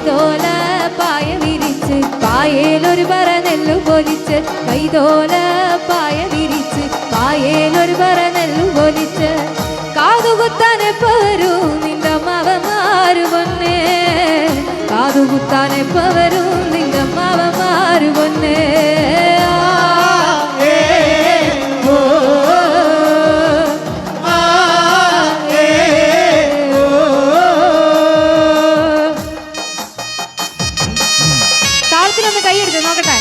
കൈതോല പായ വിരിച്ച് പായേലൊരു പറ നെല്ലു പൊലിച്ച് കൈതോല പായ വിരിച്ച് പായേലൊരു പറ നെല്ലു പൊലിച്ച് കാതുകുത്താനെപ്പ വരൂ നിന്റെ മാവന്മാര് പൊന്നേ കാതുകുത്താനെപ്പ വരൂ നിന്റെ മാവന്മാര് പൊന്നേ താളത്തിലൊന്ന് കൈയെടുത്ത് നോക്കട്ടെ.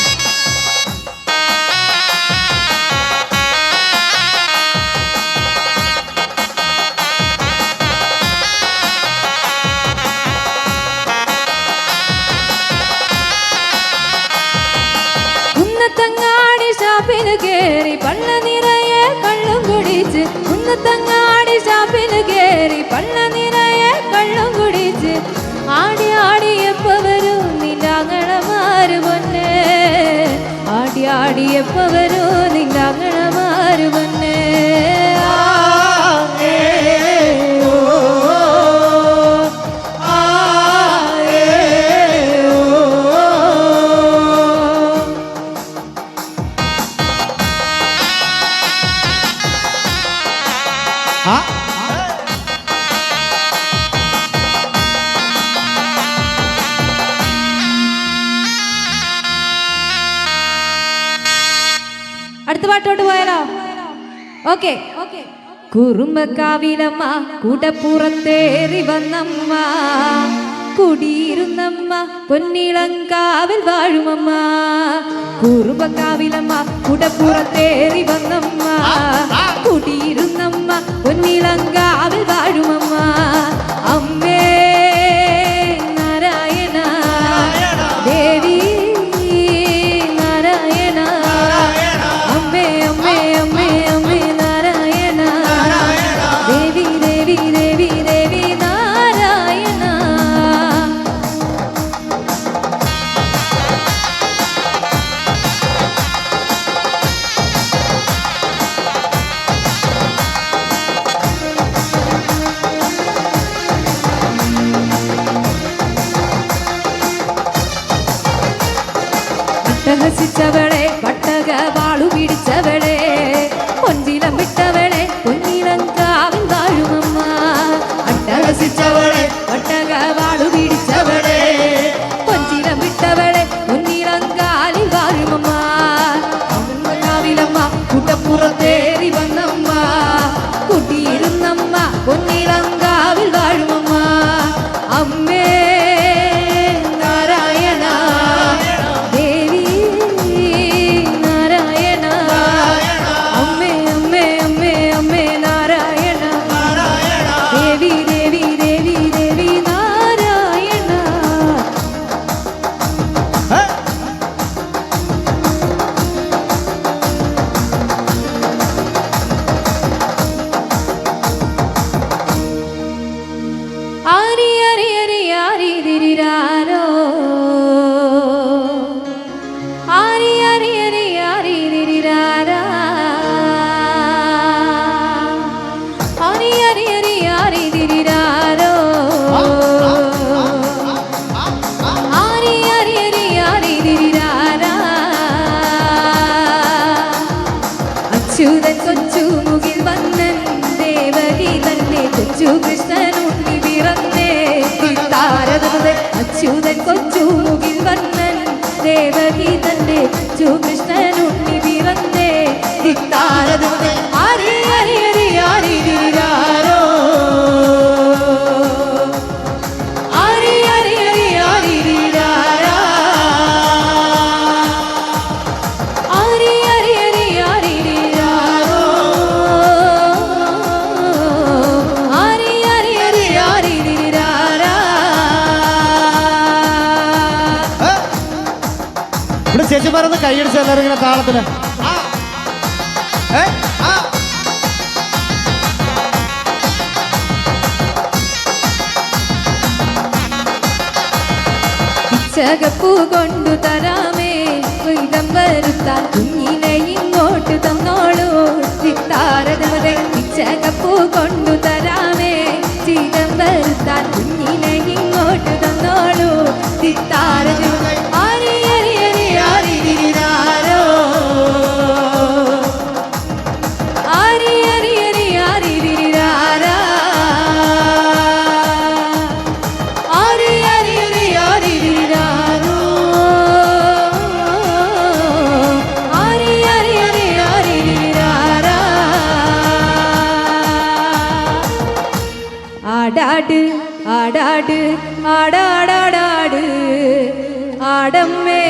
കുന്നത്തങ്ങാടി ഷാപ്പിന് കേറി പള്ള നിറയെ കള്ളും കുടിച്ച് കുന്നത്തങ്ങാടി ഷാപ്പിന് കേറി പള്ള നിറയെ കള്ളും കുടിച്ച് ആടി ആടിയപ്പ വരൂ നിന്റെ അങ്ങളമാര് പൊന്നേ ആടി ആടിയപ്പ വരൂ നിന്റെ അങ്ങളമാര് പൊന്നേ അടുത്ത പാട്ടോട്ട് പോയാലോ? ഓക്കെ. കുറുമ്പക്കാവിലമ്മ കൂടപ്പുറത്തേറി വന്നമ്മ കുടിയിരുന്നമ്മ പൊന്നിളങ്കാവിൽ വാഴുമമ്മ കുറുമ്പക്കാവിലമ്മ കൂടപ്പുറത്തേറി വന്നമ്മ കുടിയിരുന്നമ്മ പൊന്നിളങ്കാവിൽ വാഴുമമ്മ അമ്മേ നാരായണ ദേവി നാരായണ അമ്മേ അമ്മേ അമ്മേ അമ്മേ നാരായണ ദേവി ദേവി ദേവി ദേവി നാരായണ അട്ടഹസിച്ചവളെ പട്ടക വാളു പിടിച്ചവളെ പൊഞ്ചിലം വിട്ടവളെ പൊന്നിലങ്കാവിൽ വാഴുമമ്മ അട്ടഹസിച്ചവളെ പട്ടക വാളു പിടിച്ചവളെ പൊഞ്ചിലം വിട്ടവളെ പൊന്നിലങ്കാലിൽ വാഴുമമ്മ കാവിലമ്മ കൂട്ടപ്പുറത്തേറി വന്നമ്മ കുട്ടിയിരുന്നമ്മ പൊന്നിലങ്കാവിൽ വാഴുമമ്മ അമ്മേ നാരായണ ദേവി നാരായണ അമ്മേ അമ്മേ അമ്മേ അമ്മേ നാരായണ ദേവി ദേവി ദേവി ദേവി നാരായണ ആരി ആരി ആരി ആരി ദിരിരാരോ ആരി ആരി ആരി ആരി ദിരിരാരാ ആരി ആരി ആരി ആരി ദിരിരാരോ ആരി ആരി ആരി ആരി ദിരിരാരാ അച്യുതൻ കൊച്ചു മുകിൽ വന്നൻ ദേവകി തന്നെ കൊച്ചു കൃഷ്ണനുണ്ണി പിറന്നേ താരതേ അച്യുതൻ കൊച്ചു മുകിൽ വന്നൻ ദേവകി തന്നെ കൊച്ചു കൃഷ്ണനുണ്ണി പിറന്നേ താരതേ ആരി ആരി ആരി ആരി ദിരിരാരോ ആരി ആരി ആരി ആരി ദിരിരാരാ ആരി ആരി ആരി ആരി ദിരിരാരോ ആരി ആരി ആരി ആരി ദിരിരാരാ ഇവിടെ ചേച്ചിമാരൊന്ന് കൈയടിച്ച് എല്ലാവരും ഇങ്ങനെ താളത്തിന് ചകപ്പൂ കൊണ്ടു തരാമേ കൊയ്തം വരുത്താൻ കുഞ്ഞിനെ ഇങ്ങോട്ട് തന്നോളൂ ചിത്താരതേ ചകപ്പൂ കൊണ്ടു തരാമേ ചിതം വരുത്താൻ കുഞ്ഞിനെ ഇങ്ങോട്ട് തന്നോളൂ തിത്താരജമതൈ ആരി അരി അരി ആരിരിരാരോ ആരി അരി അരി ആരിരിരാരാ ആരി അരി അരി ആരിരിരാരോ ആരി അരി അരി ആരിരിരാരാ ആടാട് ആടാട് ആടാടാടാട് ആടമ്മേ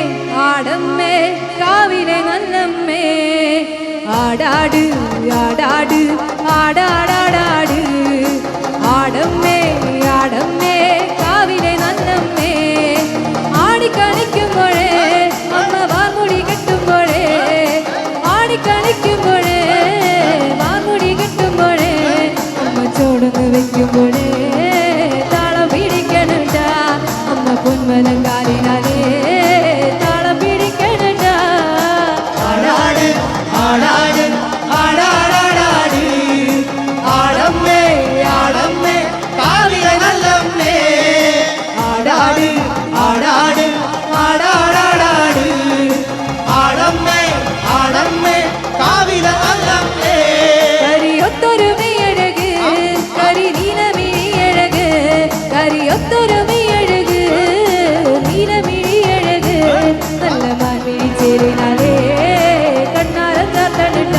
ആടമ്മേ കാവിലെ നല്ലമ്മേ ആടാട് ആടാട് ആടാടാടാട് ആടമ്മേ ആടമ്മേ കാവിലെ നല്ലമ്മേ ആടിക്കളിക്കുമ്പോഴേ അമ്മ വാമുടി കെട്ടുമ്പോഴേ ആടിക്കളിക്കുമ്പോഴേ വാമുടി കെട്ടുമ്പോഴേ അമ്മ ചോടൊന്ന് വെക്കുമ്പോഴേ താളം പിടിക്കണണ്ട അമ്മ പൊന്മലങ്കാലിനാലേ താളം പിടിക്കണണ്ട ആടാട് ആടാട് ആടാടാടാട് ആടമ്മേ ആടമ്മേ കാവിലെ നല്ലമ്മേ ആടാട് ആടാട് ആടാടാടാട് ആടമ്മേ ആടമ്മേ കാവിലെ നല്ലമ്മേ കരിയൊത്തൊരു മെയ്യഴക് കരി നീലമിഴിയഴക് കരിയൊത്തൊരു മെയ്യഴക് നീലമിഴിയഴക് നല്ല മാൻമിഴി ചേരിനാലേ കണ്ണാരം ചാത്തണട്ട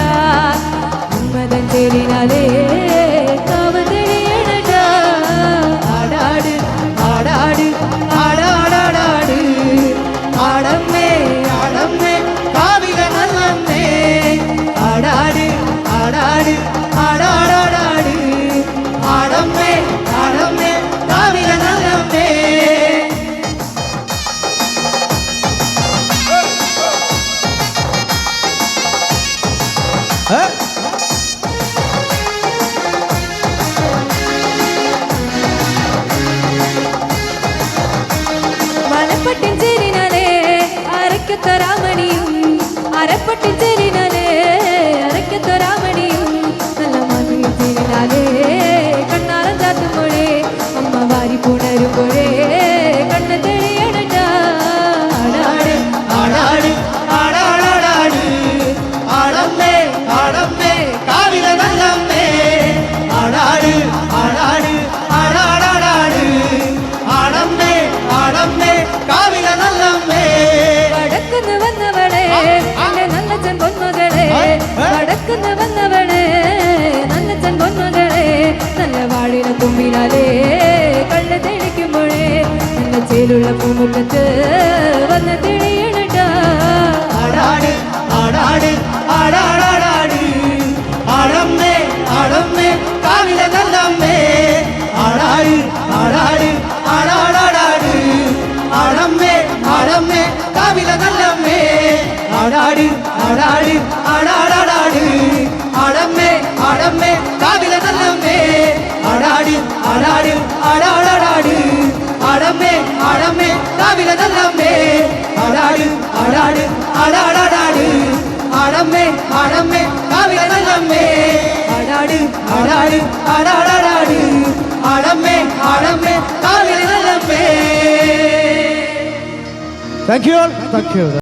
ഉമ്മതൻ ചേരിനാലേ കാവൽ തെളിയണട്ട ആടാട് ആടാട് ആടാടാടാട് ആടമ്മേ ആടമ്മേ കാവിലെ നല്ലമ്മേ ആടാട് ആടാട് ആടാടാടാട് ആടമ്മേ ആടമ്മേ കാവിലെ നല്ലമ്മേ മലപ്പട്ടിൻ ചേരിനാലേ അരക്കത്തൊരാമണിയും അരപ്പട്ടിൻ ചേരിനാലേ അരക്കത്തൊരാമണിയും നല്ല മാൻമിഴി ചേരിനാലേ കണ്ണാരം ചാത്തുമ്പോഴേ അമ്മ വാരി പുണരുമ്പോഴേ കണ്ണ് തെളിയണട്ട ആടാട് ആടാട് ആടാടാടാട് ആടമ്മേ ആടമ്മേ കാവിലെ നല്ലമ്മേ ആടാട് ആടാട് ആടാടാടാട് ആടമ്മേ ആടമ്മേ കാവിലെ നല്ലമ്മേ വടക്കുന്ന് വന്നവളെ എന്റെ നല്ലച്ചൻ പൊന്മകളെ വടക്കുന്ന് വന്നവളെ നല്ലച്ചൻ പൊന്മകളെ നല്ല വാടിന തുമ്പിനാലേ കണ്ണ് തെളിക്കുമ്പോഴേ നല്ല ചേലുള്ള പൂമുഖത്ത് വന്ന് തെളിയണട്ട ആടാട് ആടാട് ആടാടാടാട് ആടമ്മേ ആടമ്മേ കാവിലെ നല്ലമ്മേ ആടാട് ആടാട് ആടാടാടാട് ആടമ്മേ ആടമ്മേ കാവിലെ നല്ലമ്മേ ആടാട് ആടാട് ആടാടാടാട് ആടമ്മേ ആടമ്മേ കാവിലെ നല്ലമ്മേ ആടാട് ആടാട് ആടാടാടാട് ആടമ്മേ ആടമ്മേ കാവിലെ നല്ലമ്മേ ആടാട് ആടാട് ആടാടാടാട് ആടമ്മേ ആടമ്മേ കാവിലെ നല്ലമ്മേ ആടാട് ആടാട് ആടാടാടാട് ആടമ്മേ ആടമ്മേ കാവിലെ നല്ലമ്മേ. Thank you all. Thank you.